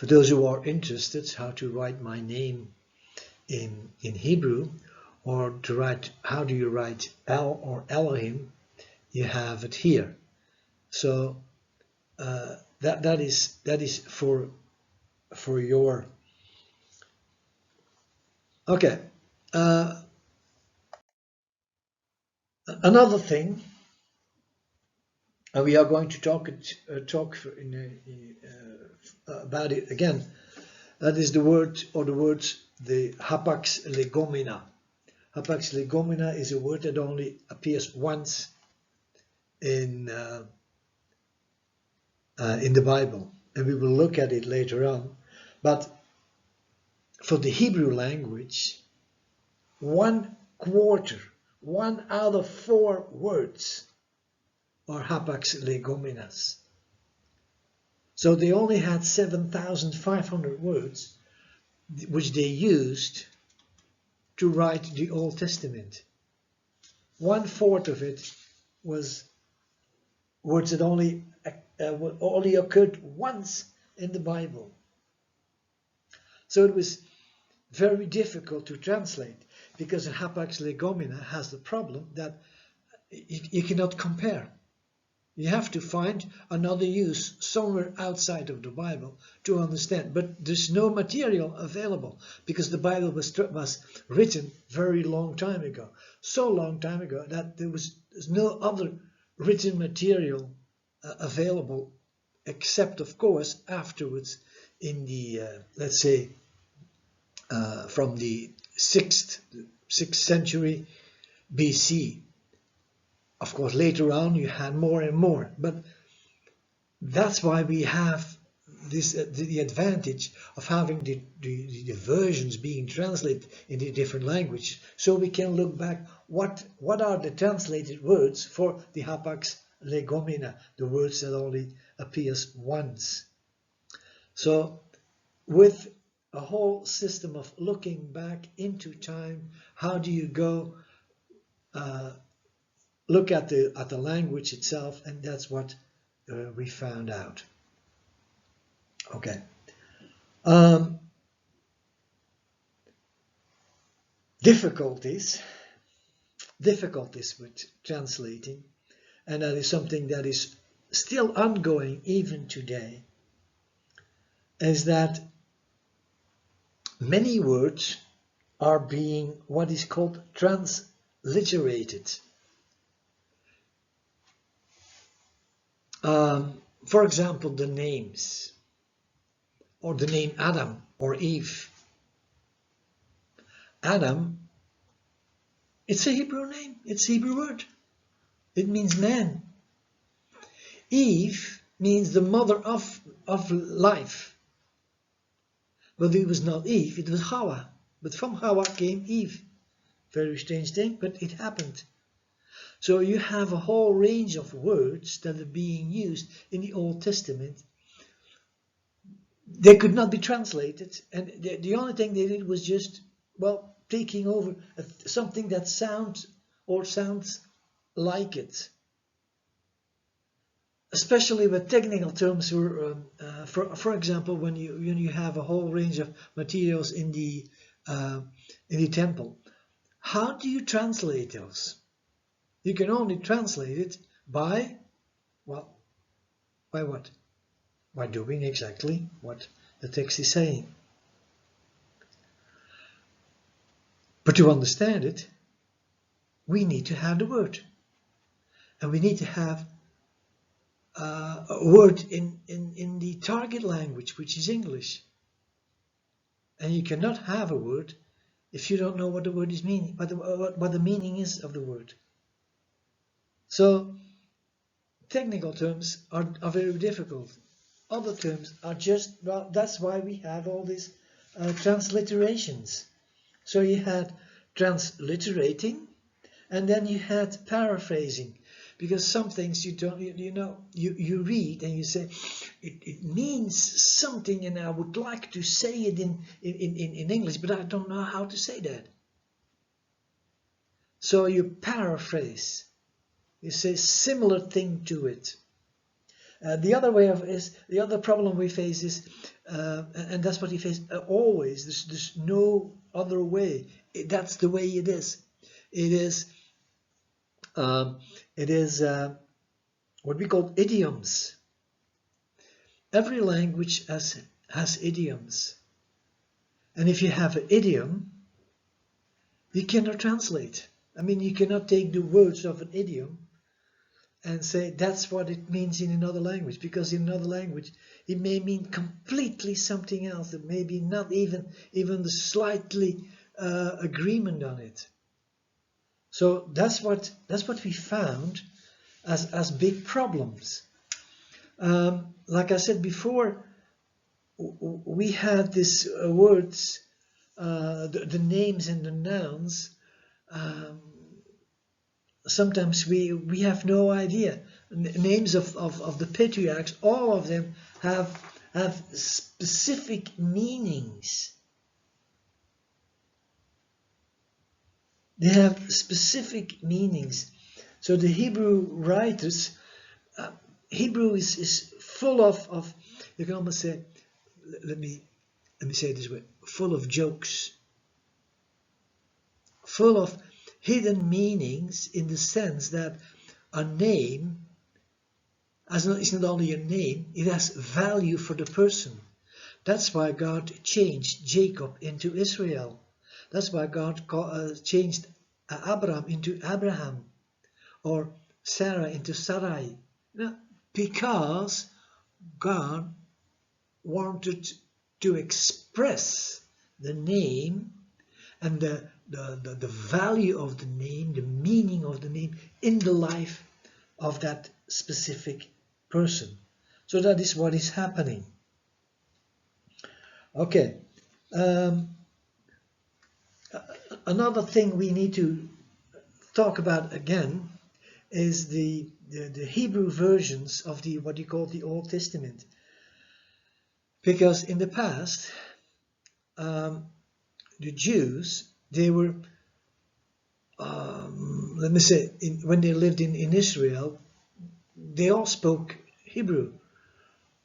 For those who are interested how to write my name in Hebrew, or to write how do you write El or Elohim, you have it here. So that is for your. Okay. Another thing, and we are going to talk about it again. That is the word, or the words, the hapax legomena. Hapax legomena is a word that only appears once in the Bible, and we will look at it later on. But for the Hebrew language, 1/4, 1 out of 4 words are hapax legomenas. So they only had 7,500 words which they used to write the Old Testament. 1/4 of it was words that only occurred once in the Bible. So it was very difficult to translate, because the hapax legomena has the problem that you cannot compare. You have to find another use somewhere outside of the Bible to understand. But there's no material available, because the Bible was written very long time ago. So long time ago that there's no other written material available, except of course afterwards in the let's say from the 6th century BC. Of course, later on you had more and more, but that's why we have this the advantage of having the versions being translated in the different languages, so we can look back what are the translated words for the hapax legomena, the words that only appears once. So with a whole system of looking back into time, how do you go look at the language itself, and that's what we found out. Okay. Difficulties with translating, and that is something that is still ongoing even today, is that many words are being what is called transliterated. For example, the names, or the name Adam or Eve. Adam, it's a Hebrew name, it's a Hebrew word. It means man. Eve means the mother of life. But it was not Eve, it was Hawa. But from Hawa came Eve. Very strange thing, but it happened. So you have a whole range of words that are being used in the Old Testament. They could not be translated, and the only thing they did was just, well, taking over something that sounds like it. Especially with technical terms, for example, when you have a whole range of materials in the temple, how do you translate those? You can only translate it by, well, by what? By doing exactly what the text is saying. But to understand it, we need to have the word. And we need to have a word in the target language, which is English. And you cannot have a word if you don't know what the word is meaning, what the meaning is of the word. So technical terms are very difficult. Other terms are just, well, that's why we have all these transliterations. So you had transliterating, and then you had paraphrasing, because some things you don't, you read and you say it means something, and I would like to say it in English, but I don't know how to say that. So you paraphrase. You say similar thing to it. The other way of is the other problem we face is, and that's what we face always. There's no other way. That's the way it is. It is. It is what we call idioms. Every language has idioms, and if you have an idiom, you cannot translate. I mean, you cannot take the words of an idiom and say that's what it means in another language, because in another language it may mean completely something else. It may be not even the slightly agreement on it. So that's what we found as big problems. Like I said before, we had these words, the names and the nouns. Sometimes we have no idea. Names of the patriarchs, all of them have specific meanings. They have specific meanings. So the Hebrew writers, Hebrew is full of, you can almost say, let me say it this way, full of jokes, full of hidden meanings, in the sense that a name is not only a name, it has value for the person. That's why God changed Jacob into Israel. That's why God changed Abraham into Abraham, or Sarah into Sarai. Because God wanted to express the name and the value of the name, the meaning of the name in the life of that specific person. So that is what is happening. Okay. Another thing we need to talk about again is the Hebrew versions of what you call the Old Testament. Because in the past, the Jews, they were, let me say, when they lived in Israel, they all spoke Hebrew.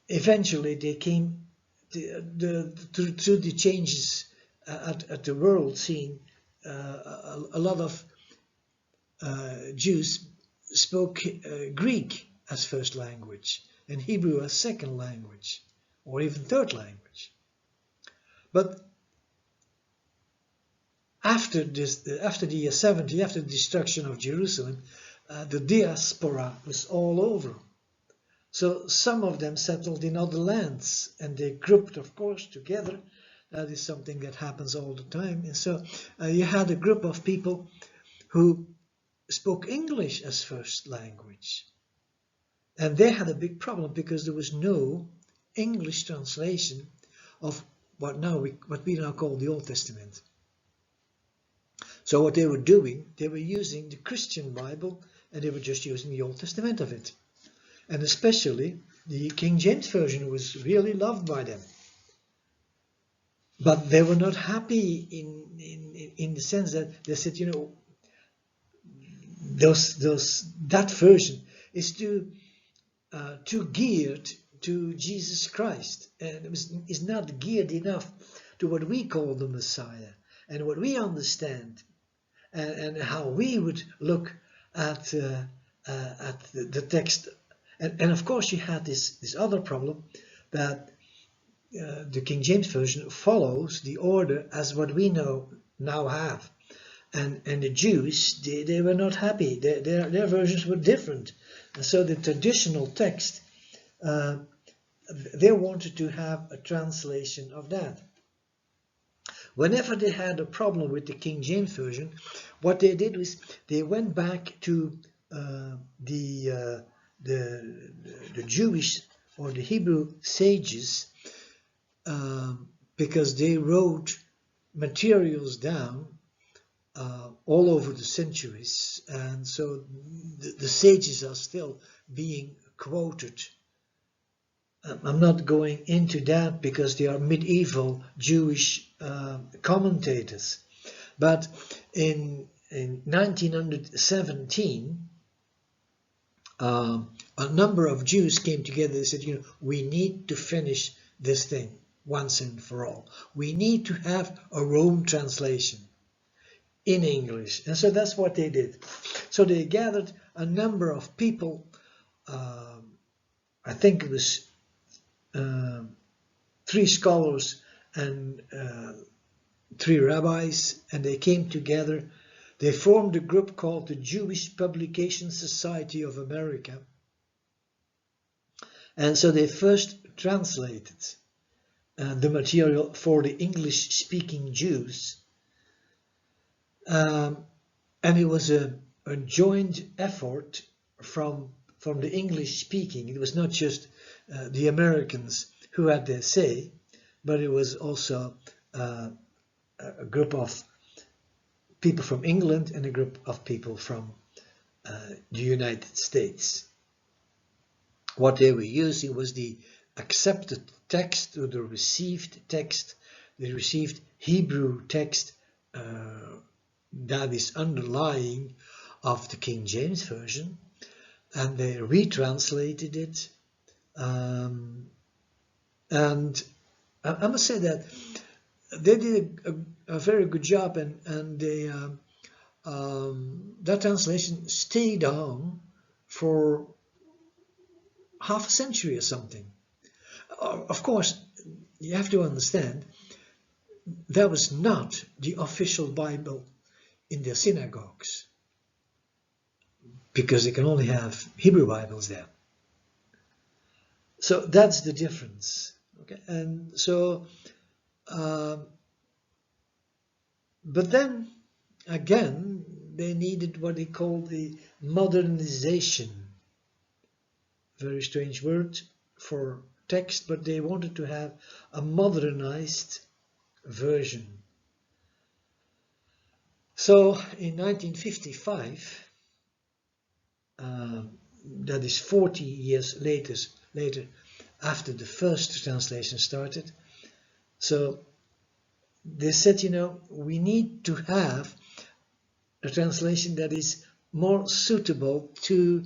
Eventually, they came through the changes at the world scene. A lot of Jews spoke Greek as first language and Hebrew as second language, or even third language. But after the 70, after the destruction of Jerusalem, the diaspora was all over. So some of them settled in other lands, and they grouped, of course, together. That is something that happens all the time. And so you had a group of people who spoke English as first language. And they had a big problem because there was no English translation of what we now call the Old Testament. So what they were doing, they were using the Christian Bible, and they were just using the Old Testament of it. And especially the King James Version was really loved by them. But they were not happy in the sense that they said, you know, that version is too geared to Jesus Christ, and is not geared enough to what we call the Messiah and what we understand, and how we would look at the text. And of course you had this other problem that the King James Version follows the order as what we now have. And the Jews, they were not happy. Their versions were different. And so the traditional text, they wanted to have a translation of that. Whenever they had a problem with the King James Version, what they did was they went back to the Jewish or the Hebrew sages, because they wrote materials down all over the centuries, and so the sages are still being quoted. I'm not going into that because they are medieval Jewish commentators, but in 1917 a number of Jews came together. They said, we need to finish this thing once and for all. We need to have a Rome translation in English. And so that's what they did. So they gathered a number of people. I think it was 3 scholars and 3 rabbis, and they came together. They formed a group called the Jewish Publication Society of America. And so they first translated the material for the English-speaking Jews. And it was a joint effort from the English-speaking. It was not just the Americans who had their say, but it was also a group of people from England and a group of people from the United States. What they were using was the accepted text or the received text, the received Hebrew text that is underlying of the King James Version, and they retranslated it. And I must say that they did a very good job, and they that translation stayed on for half a century or something. Of course, you have to understand that was not the official Bible in their synagogues, because they can only have Hebrew Bibles there. So that's the difference. Okay, and so, but then again, they needed what they call the modernization. Very strange word for text, but they wanted to have a modernized version. So in 1955, that is 40 years later after the first translation started, so they said, we need to have a translation that is more suitable to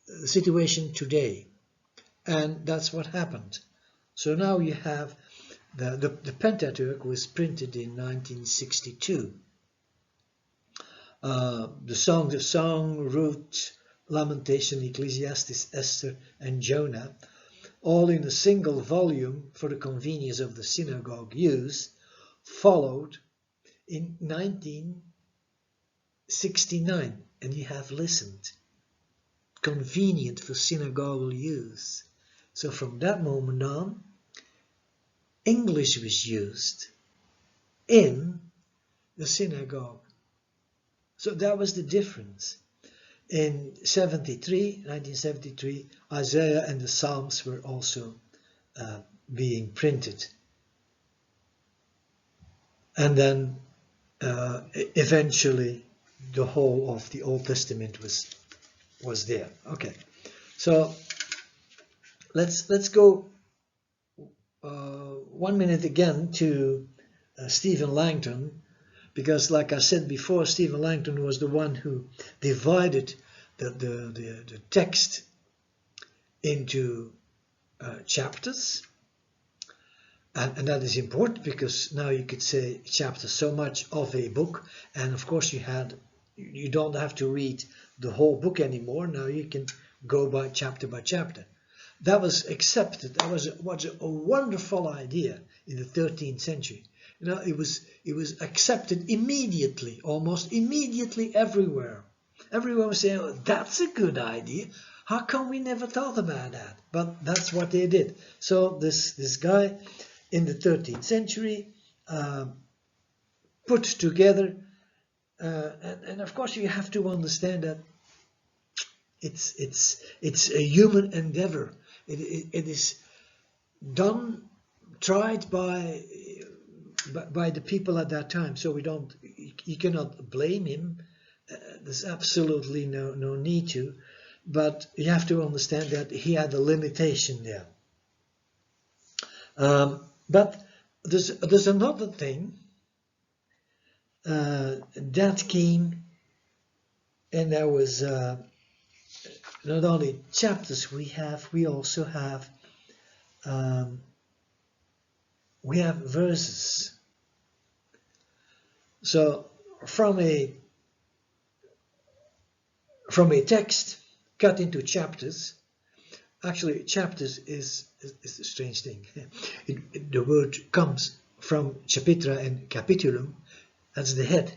the situation today. And that's what happened. So now you have the Pentateuch was printed in 1962. The Song of Song, Ruth, Lamentation, Ecclesiastes, Esther, and Jonah, all in a single volume for the convenience of the synagogue use, followed in 1969. And you have listened. Convenient for synagogal use. So from that moment on, English was used in the synagogue. So that was the difference. In 1973, Isaiah and the Psalms were also being printed. And then eventually the whole of the Old Testament was there. Okay, so let's go 1 minute again to Stephen Langton, because like I said before, Stephen Langton was the one who divided the text into chapters, and that is important, because now you could say chapter so much of a book, and of course you don't have to read the whole book anymore. Now you can go by chapter. That was accepted. That was a wonderful idea in the 13th century. It was accepted immediately, almost immediately everywhere. Everyone was saying, oh, that's a good idea. How come we never thought about that? But that's what they did. So this guy in the 13th century put together, and of course you have to understand that it's a human endeavor. It is tried by the people at that time. So you cannot blame him. There's absolutely no need to, but you have to understand that he had a limitation there. But there's another thing that came, and that was not only chapters we also have verses. So from a text cut into chapters. Actually, chapters is a strange thing. The word comes from chapitra and capitulum. That's the head.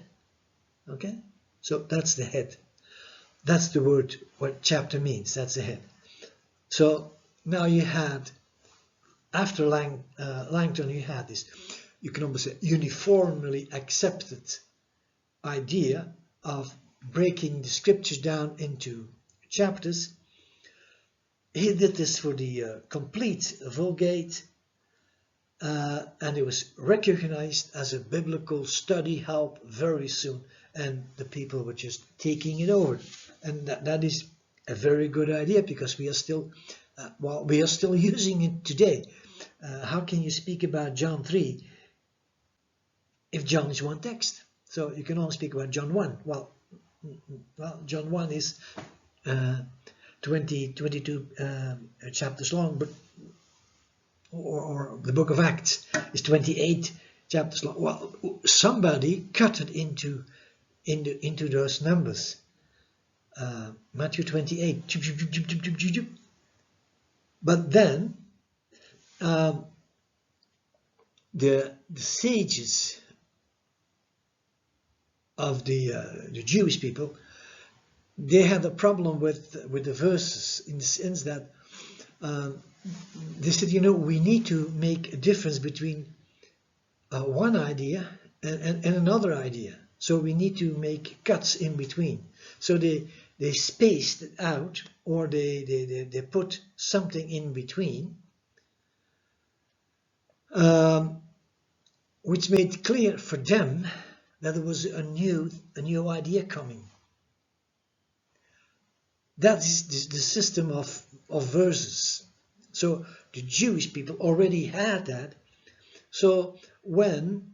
Okay, so that's the head. That's the word. What chapter means. That's the head. So now you had, after Langton, you had this, you can almost say, uniformly accepted idea of breaking the scriptures down into chapters. He did this for the complete Vulgate, and it was recognized as a biblical study help very soon, and the people were just taking it over, and that is a very good idea, because we are still using it today. How can you speak about John 3 if John is one text? So you can only speak about John 1. Well, John 1 is 22 chapters long, but or the book of Acts is 28 chapters long. Well, somebody cut it into those numbers. Matthew 28. But then the sages of the Jewish people, they had a problem with the verses, in the sense that they said, we need to make a difference between one idea and another idea. So we need to make cuts in between. So they spaced it out, or they put something in between, which made clear for them that there was a new idea coming. That is the system of verses. So the Jewish people already had that. So when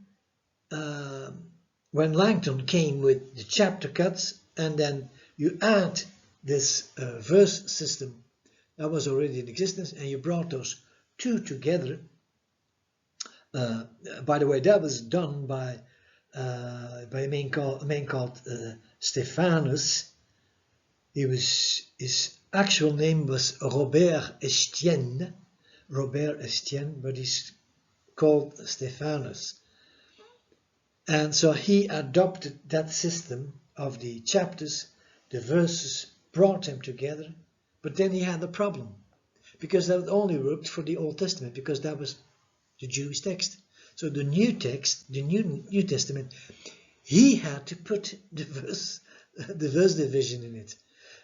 Langton came with the chapter cuts, and then you add this verse system that was already in existence, and you brought those two together. By the way, that was done by a man called Stephanus. His actual name was Robert Estienne, but he's called Stephanus. And so he adopted that system of the chapters, the verses, brought them together. But then he had a problem, because that only worked for the Old Testament, because that was the Jewish text. So the New text, the New Testament, he had to put the verse division in it.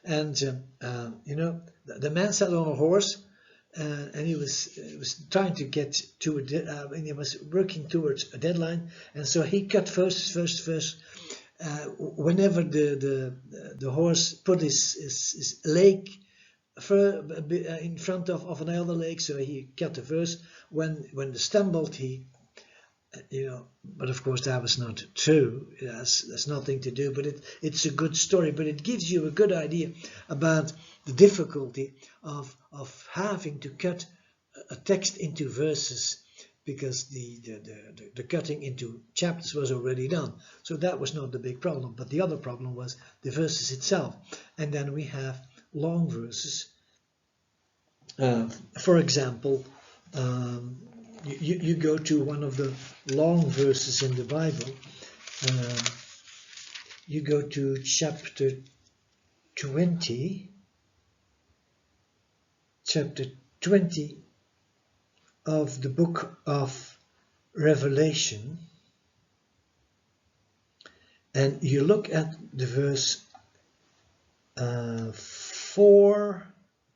And the man sat on a horse, and he was trying to get to and he was working towards a deadline, and so he cut first. Whenever the horse put his leg in front of another leg, so he cut the first. When they stumbled, he but of course that was not true. That's nothing to do, but it's a good story, but it gives you a good idea about the difficulty of having to cut a text into verses, because the cutting into chapters was already done. So that was not the big problem, but the other problem was the verses itself. And then we have long verses. For example, you go to one of the long verses in the Bible. You go to chapter 20. Chapter 20 of the book of Revelation. And you look at the verse 4.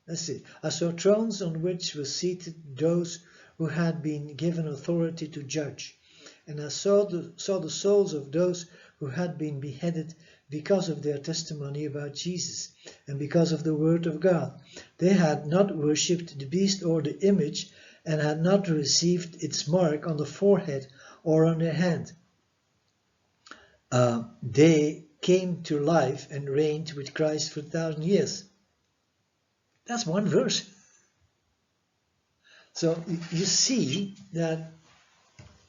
Let's see. I saw thrones on which were seated those who had been given authority to judge. And I saw the souls of those who had been beheaded because of their testimony about Jesus and because of the word of God. They had not worshipped the beast or the image, and had not received its mark on the forehead or on their hand. They came to life and reigned with Christ for 1,000 years. That's one verse. So you see that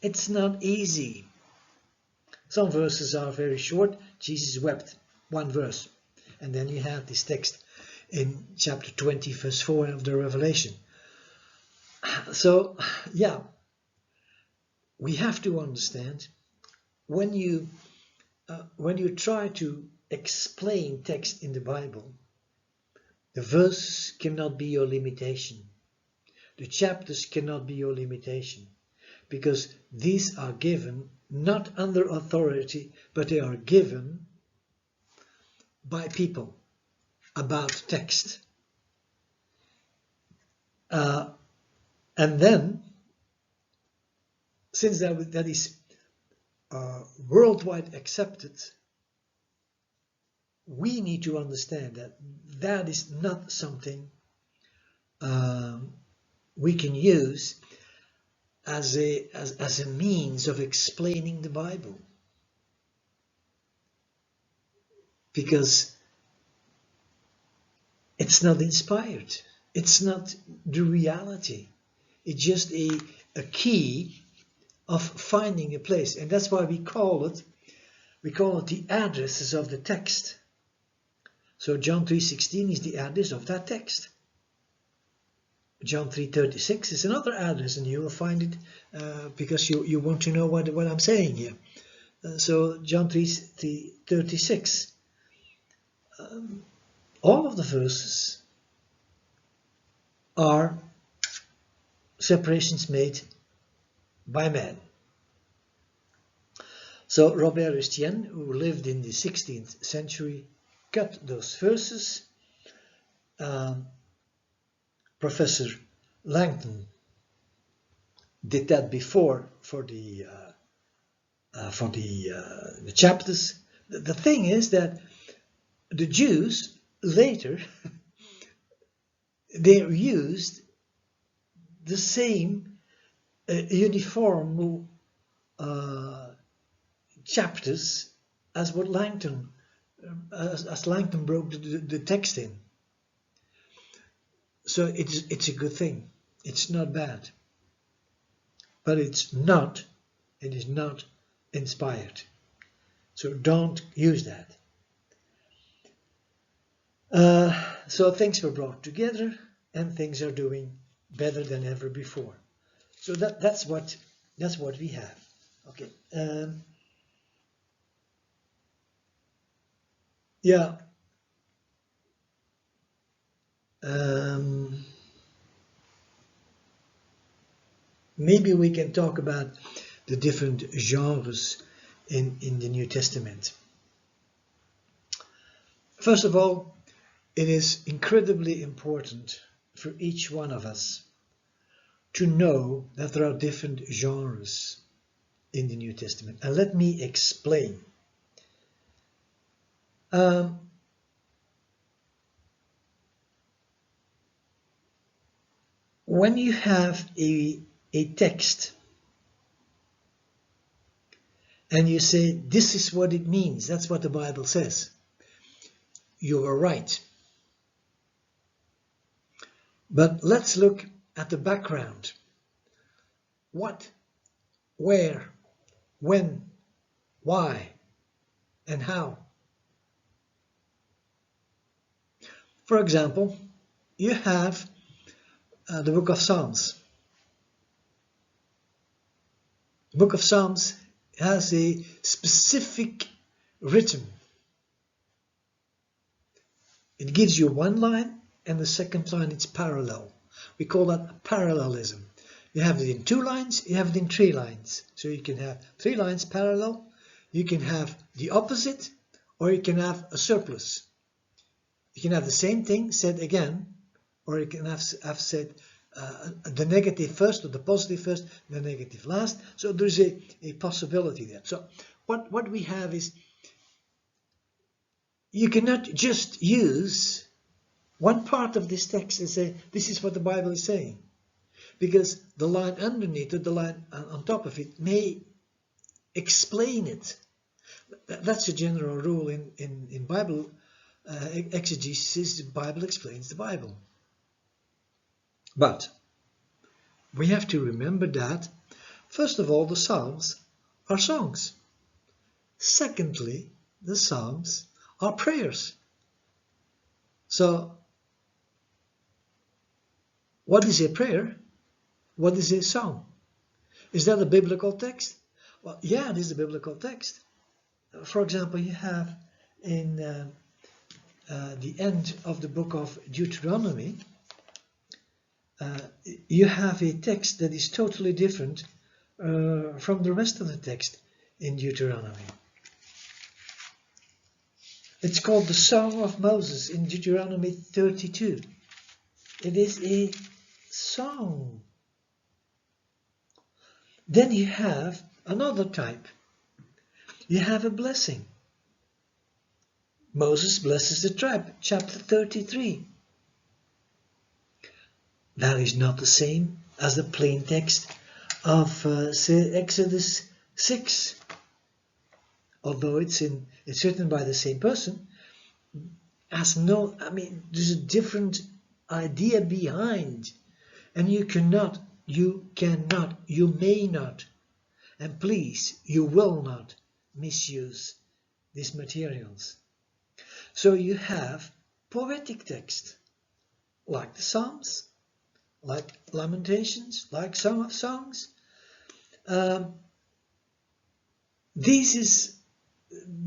it's not easy. Some verses are very short. Jesus wept, one verse. And then you have this text in chapter 20, verse 4 of the Revelation. So, yeah, we have to understand when you try to explain text in the Bible, the verses cannot be your limitation. The chapters cannot be your limitation, because these are given not under authority, but they are given by people about text. And then, since that is worldwide accepted, we need to understand that that is not something we can use as a means of explaining the Bible, because it's not inspired. It's not the reality. It's just a key of finding a place, and that's why we call it the addresses of the text. So John 3:16 is the address of that text. John 3:36 is another address, and you will find it because you want to know what I'm saying here. So John 3:36, all of the verses are separations made by man. So Robert Estienne, who lived in the 16th century, cut those verses. Professor Langton did that before for the chapters. The thing is that the Jews later they used the same uniform chapters as what Langton broke the text in. So it's a good thing. It's not bad, but it is not inspired. So don't use that. So things were brought together, and things are doing better than ever before. So that's what we have. Okay. Yeah. Maybe we can talk about the different genres in the New Testament. First of all, it is incredibly important for each one of us to know that there are different genres in the New Testament. And let me explain. When you have a text and you say, this is what it means, that's what the Bible says, you are right. But let's look at the background. What, where, when, why, and how. For example, you have the book of Psalms. The book of Psalms has a specific rhythm. It gives you one line, and the second line it's parallel. We call that parallelism. You have it in 2 lines, you have it in 3 lines. So you can have 3 lines parallel, you can have the opposite, or you can have a surplus. You can have the same thing said again, or you can have said the negative first or the positive first, the negative last. So there's a possibility there. So what we have is, you cannot just use one part of this text and say, this is what the Bible is saying. Because the line underneath it, the line on top of it, may explain it. That's a general rule in Bible exegesis. The Bible explains the Bible. But we have to remember that, first of all, the Psalms are songs. Secondly, the Psalms are prayers. So, what is a prayer? What is a psalm? Is that a biblical text? Well, yeah, it is a biblical text. For example, you have in the end of the book of Deuteronomy, you have a text that is totally different from the rest of the text in Deuteronomy. It's called the Song of Moses in Deuteronomy 32. It is a song. Then you have another type. You have a blessing. Moses blesses the tribe, chapter 33. That is not the same as the plain text of Exodus 6. Although it's written by the same person, there's a different idea behind, and you may not, and please, you will not misuse these materials. So you have poetic text, like the Psalms, like Lamentations, like Song of Songs. This is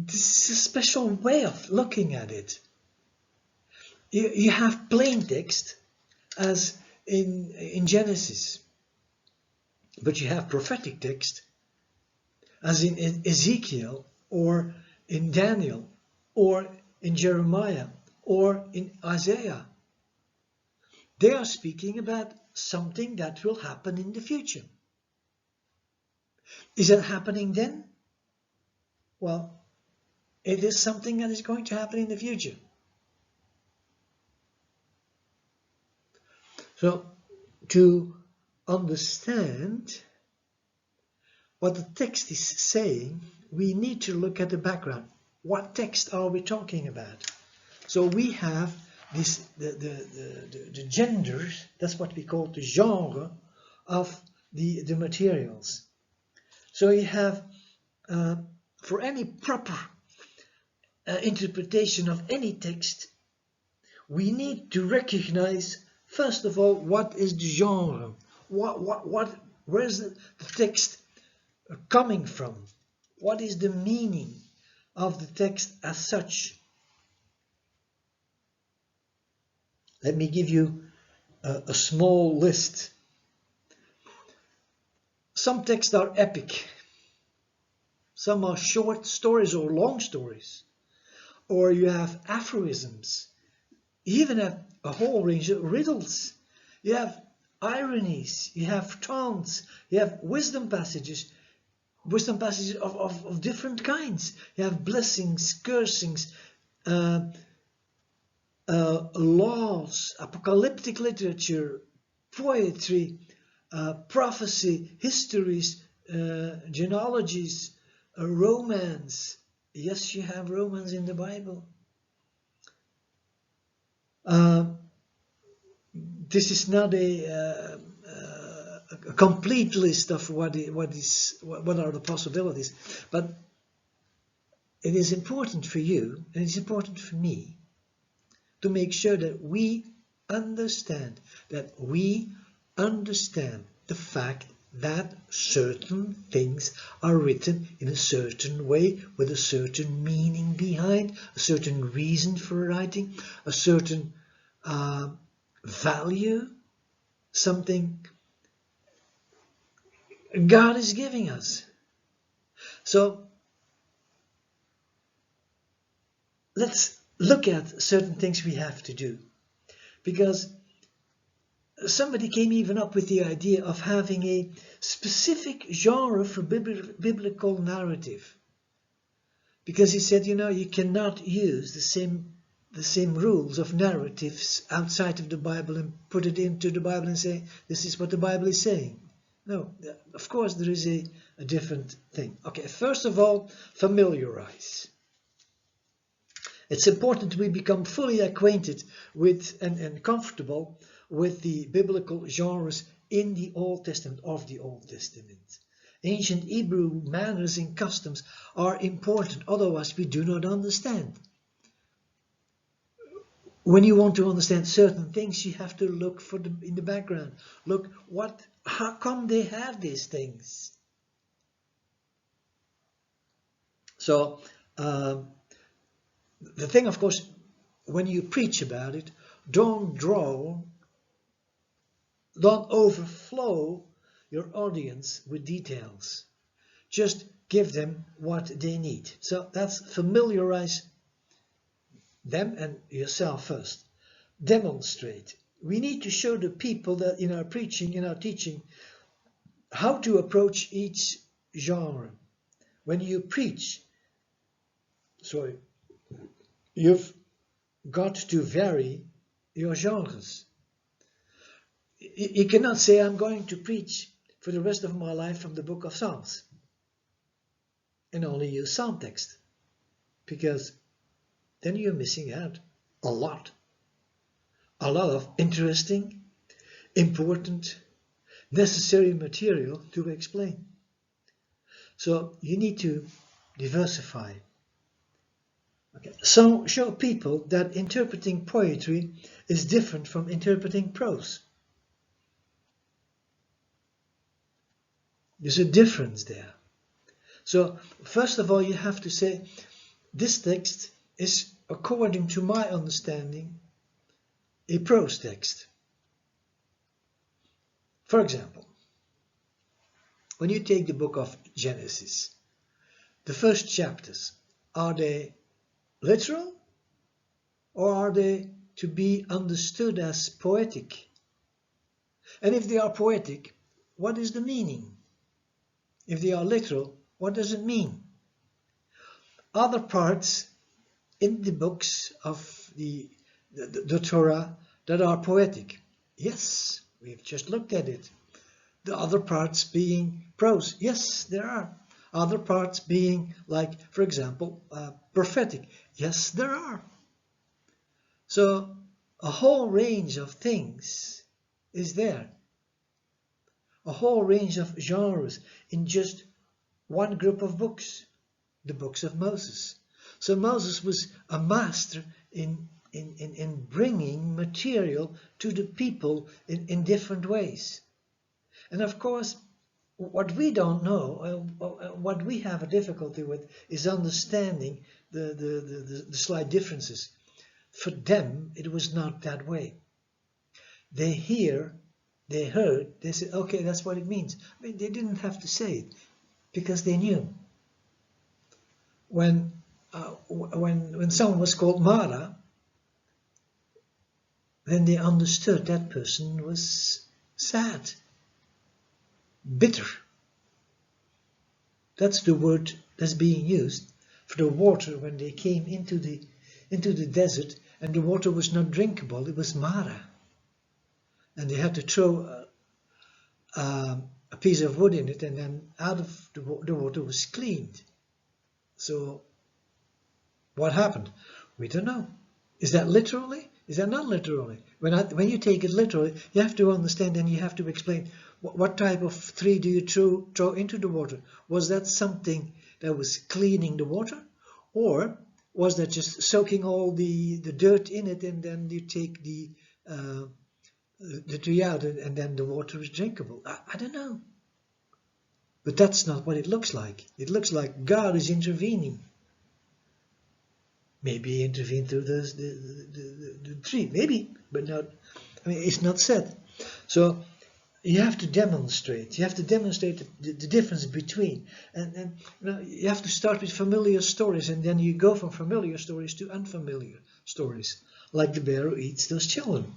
a special way of looking at it. You have plain text, as in Genesis, but you have prophetic text, as in Ezekiel, or in Daniel, or in Jeremiah, or in Isaiah. They are speaking about something that will happen in the future. Is it happening then? Well, it is something that is going to happen in the future. So, to understand what the text is saying, we need to look at the background. What text are we talking about? So we have the genders, that's what we call the genre of the materials. So you have, for any proper interpretation of any text, we need to recognize, first of all, what is the genre? Where is the text coming from? What is the meaning of the text as such? Let me give you a small list. Some texts are epic. Some are short stories or long stories. Or you have aphorisms. You even have a whole range of riddles. You have ironies. You have taunts. You have wisdom passages of different kinds. You have blessings, cursings, laws, apocalyptic literature, poetry, prophecy, histories, genealogies, romance. Yes, you have romance in the Bible. This is not a complete list of what are the possibilities, but it is important for you, and it's important for me, to make sure that we understand the fact that certain things are written in a certain way, with a certain meaning behind, a certain reason for writing, a certain value, something God is giving us. So let's look at certain things we have to do, because somebody came even up with the idea of having a specific genre for biblical narrative, because he said, you cannot use the same rules of narratives outside of the Bible and put it into the Bible and say, this is what the Bible is saying. No, of course there is a different thing. Okay, first of all, familiarize. It's important we become fully acquainted with and comfortable with the biblical genres in the Old Testament, of the Old Testament. Ancient Hebrew manners and customs are important, otherwise we do not understand. When you want to understand certain things, you have to look in the background. Look, how come they have these things? So, the thing, of course, when you preach about it, don't overflow your audience with details. Just give them what they need. So that's familiarize them and yourself first. Demonstrate. We need to show the people that in our preaching, in our teaching, how to approach each genre. When you preach, you've got to vary your genres. You cannot say, I'm going to preach for the rest of my life from the book of Psalms and only use psalm text, because then you're missing out a lot of interesting, important, necessary material to explain. So you need to diversify. Okay. So show people that interpreting poetry is different from interpreting prose. There's a difference there. So first of all, you have to say, this text is, according to my understanding, a prose text. For example, when you take the book of Genesis, the first chapters, are they literal or are they to be understood as poetic? And if they are poetic, what is the meaning? If they are literal, what does it mean? Other parts in the books of the Torah that are poetic. Yes, we've just looked at it. The other parts being prose. Yes, there are. Other parts being, like, for example, prophetic. Yes, there are. So a whole range of things is there. A whole range of genres in just one group of books, the books of Moses. So Moses was a master in bringing material to the people in different ways. And of course, what we don't know, what we have a difficulty with, is understanding the slight differences. For them, it was not that way. They heard, they said, okay, that's what it means. I mean, they didn't have to say it because they knew. When someone was called Mara, then they understood that person was sad, bitter. That's the word that's being used for the water when they came into the desert and the water was not drinkable. It was Mara. And they had to throw a piece of wood in it, and then out of the water was cleaned. So what happened? We don't know. Is that literally? Is that not literally? When you take it literally, you have to understand and you have to explain what type of tree do you throw into the water. Was that something that was cleaning the water? Or was that just soaking all the dirt in it, and then you take the tree out and then the water is drinkable? I don't know. But that's not what it looks like. It looks like God is intervening. Maybe he intervened through the tree, maybe, but not. I mean, it's not said. So you have to demonstrate. You have to demonstrate the difference between, and you have to start with familiar stories, and then you go from familiar stories to unfamiliar stories, like the bear who eats those children.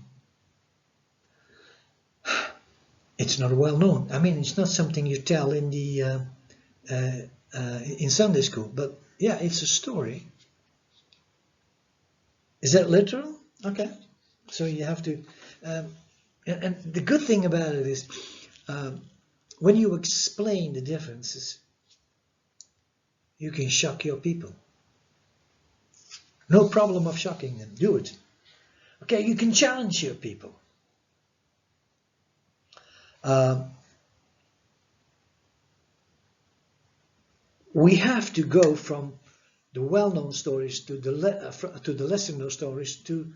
It's not well known. I mean, it's not something you tell in the in Sunday school, but yeah, it's a story. Is that literal? Okay. So you have to, and the good thing about it is, when you explain the differences, you can shock your people. No problem of shocking them. Do it. Okay, you can challenge your people. We have to go from the well-known stories to the lesser-known stories to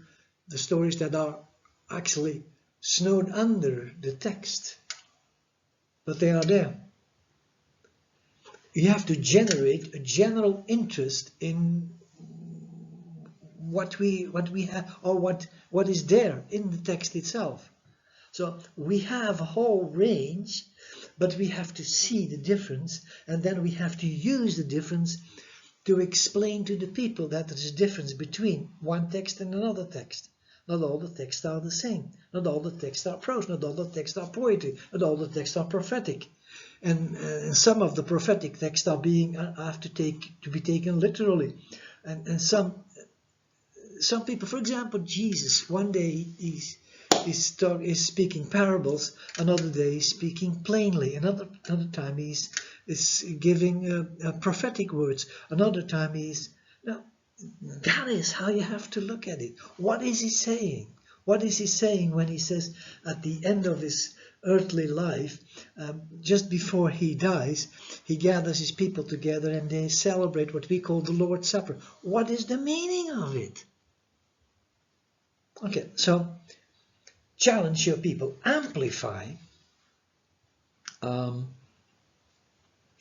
the stories that are actually snowed under the text, but they are there. You have to generate a general interest in what we have, or what is there in the text itself. So we have a whole range, but we have to see the difference, and then we have to use the difference to explain to the people that there is a difference between one text and another text. Not all the texts are the same. Not all the texts are prose. Not all the texts are poetry. Not all the texts are prophetic. And some of the prophetic texts are have to be taken literally. And some people, for example, Jesus, one day is speaking parables, another day he's speaking plainly, another time is giving prophetic words, another time that is how you have to look at it. What is he saying? What is he saying when he says at the end of his earthly life, just before he dies, he gathers his people together and they celebrate what we call the Lord's Supper? What is the meaning of it? Okay, so challenge your people, amplify.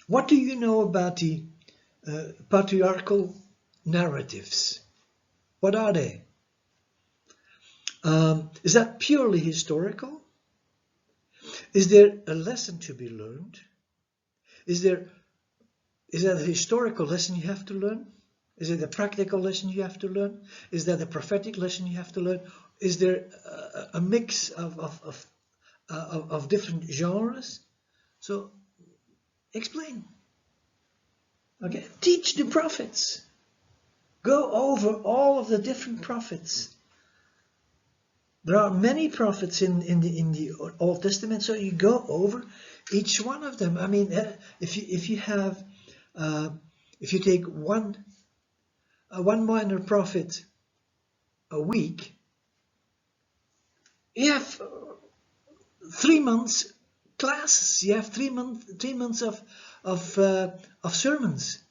What do you know about the patriarchal narratives? What are they? Is that purely historical? Is there a lesson to be learned? Is that a historical lesson you have to learn? Is it a practical lesson you have to learn? Is that a prophetic lesson you have to learn? Is there a mix of different genres? So explain. Okay, teach the prophets. Go over all of the different prophets. There are many prophets in the Old Testament, so you go over each one of them. I mean, if you take one minor prophet a week, you have 3 months classes. You have 3 months of sermons.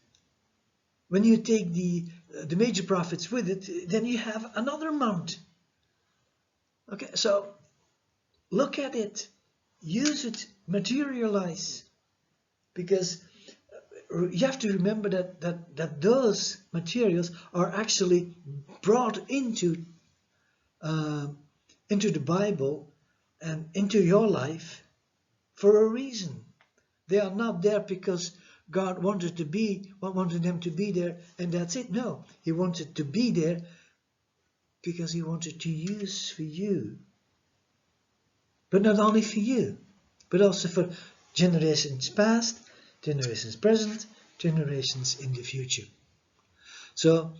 When you take the major prophets with it, then you have another month. Okay, so look at it, use it, materialize, because you have to remember that those materials are actually brought into the Bible and into your life for a reason. They are not there because God wanted them to be there and that's it. No, he wanted to be there because he wanted to use for you. But not only for you, but also for generations past, generations present, generations in the future. So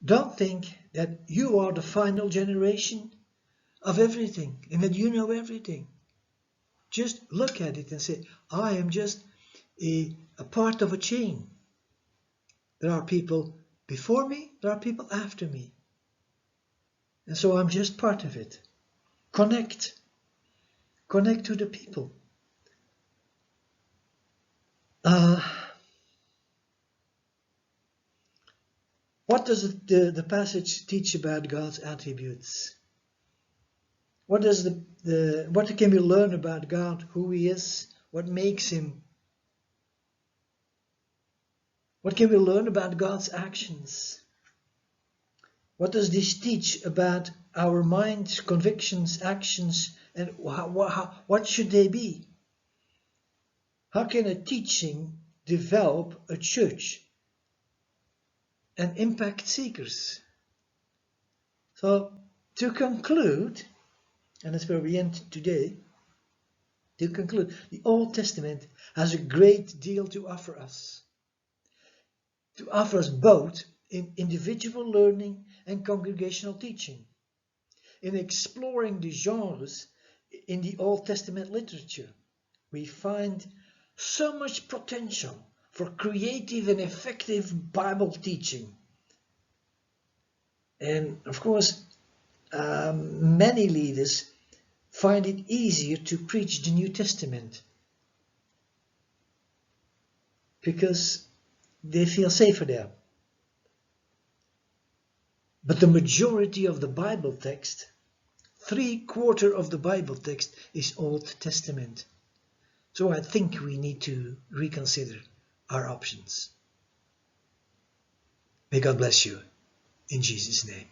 don't think that you are the final generation of everything and that you know everything. Just look at it and say, I am just a part of a chain. There are people before me, there are people after me. And so I'm just part of it. Connect to the people. What does the passage teach about God's attributes? What can we learn about God, who he is, what makes him? What can we learn about God's actions? What does this teach about our minds, convictions, actions, and what should they be? How can a teaching develop a church and impact seekers? So to conclude, and that's where we end today, to conclude, the Old Testament has a great deal to offer us. To offer us both in individual learning and congregational teaching. In exploring the genres in the Old Testament literature, we find so much potential for creative and effective Bible teaching. And of course, many leaders find it easier to preach the New Testament because they feel safer there. But the majority of the Bible text, 3/4 of the Bible text, is Old Testament. So I think we need to reconsider our options. May God bless you in Jesus' name.